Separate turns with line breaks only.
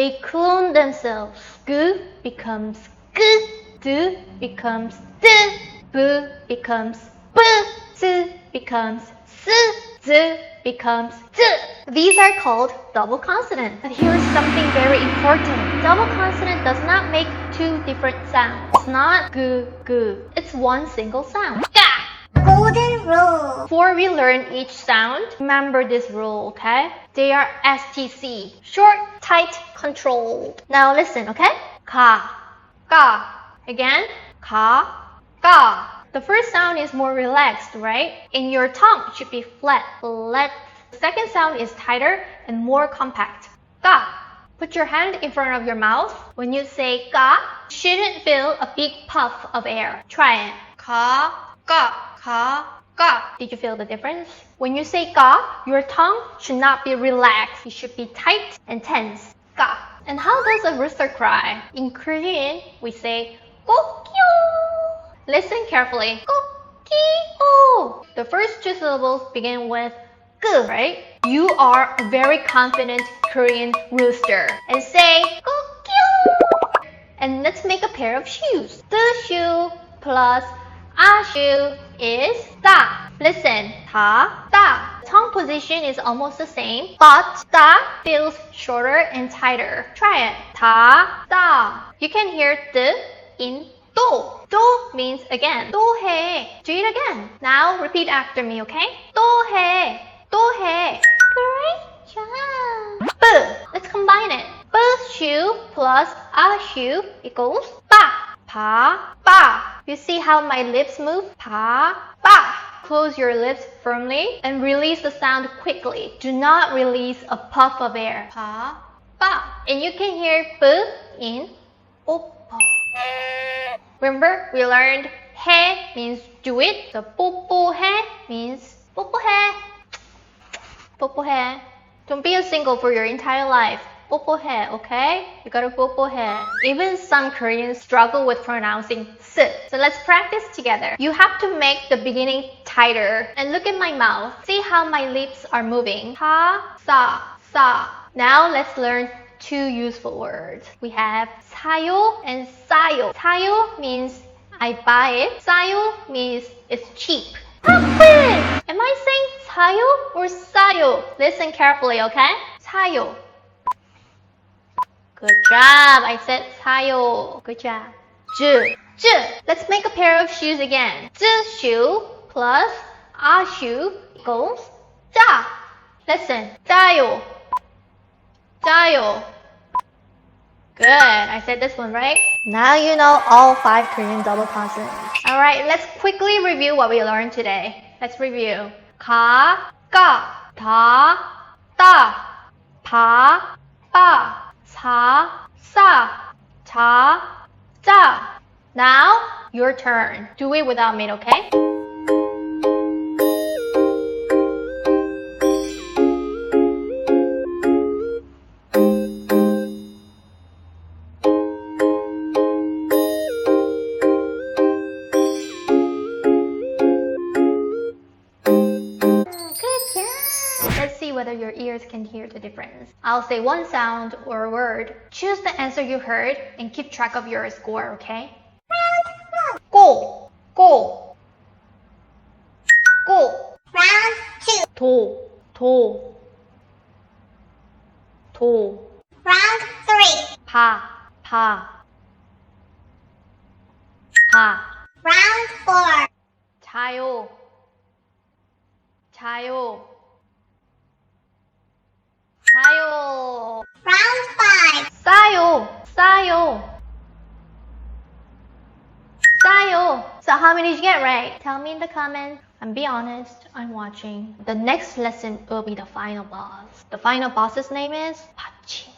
they clone themselves. G becomes G, D becomes D, B becomes B, S becomes S, Z becomes Z. These are called double consonants. But here's something very important. Double consonant does not make two different sounds. It's not G, G. It's one single sound. Ga.
Golden rule.
Before we learn each sound, remember this rule, okay? They are STC. Short, tight, controlled. Now listen, okay? Ka, ka. Again, ka, ka. The first sound is more relaxed, right? And your tongue should be flat, flat. The second sound is tighter and more compact. Ka. Put your hand in front of your mouth. When you say ka, you shouldn't feel a big puff of air. Try it. Ka, ka, ka, ka. Did you feel the difference? When you say ka, your tongue should not be relaxed. It should be tight and tense. Ka. And how does a rooster cry? In Korean, we say kokyo. Listen carefully. Kokyo. The first two syllables begin with g, right? You are a very confident Korean rooster. And say kokyo. And let's make a pair of shoes. The shoe plus a shoe is da. Listen. Ta, da. Tongue position is almost the same, but da feels shorter and tighter. Try it. Ta, da. You can hear the in do. Do means again. Do 해. Do it again. Now repeat after me, okay? Do 해. Do 해. Great job. B. Let's combine it. B shoe plus a shoe equals ba. Pa, ba. You see how my lips move? Pa, ba. Close your lips firmly and release the sound quickly. Do not release a puff of air. Pa, ba. And you can hear B in oppa. Remember, we learned 해 means do it. So 뽀뽀해 means 뽀뽀해. 뽀뽀해. Don't be a single for your entire life. 뽀뽀해, okay? You gotta 뽀뽀해. Even some Koreans struggle with pronouncing s. So let's practice together. You have to make the beginning tighter. And look at my mouth. See how my lips are moving. 사, 사, 사. Now let's learn two useful words. We have 사요 and 싸요. 사요 means I buy it. 싸요 means it's cheap. Am I saying 사요 or 싸요? Listen carefully, okay? 사요. Good job. I said 사요. Good job. 즈. Let's make a pair of shoes again. 즈 shoe plus a shoe equals 짜. Listen. 짜요. 짜요. Good. I said this one right. Now you know all 5 Korean double consonants. Alright, let's quickly review what we learned today. Let's review. 가, 까, 다, 따, 바, 빠, 사, 싸, 자, 짜. Now, your turn. Do it without me, okay? Whether your ears can hear the difference. I'll say one sound or word. Choose the answer you heard and keep track of your score, okay? Go, go, go.
Round 2.
도, 도, 도.
Round 3.
바, 바, 바.
Round 4.
자요, 자요. 사요.
Round 5.
싸요. 싸요. 싸요. So how many did you get right? Tell me in the comments. And be honest, I'm watching. The next lesson will be the final boss. The final boss's name is ㄷㅅㅅㅅ.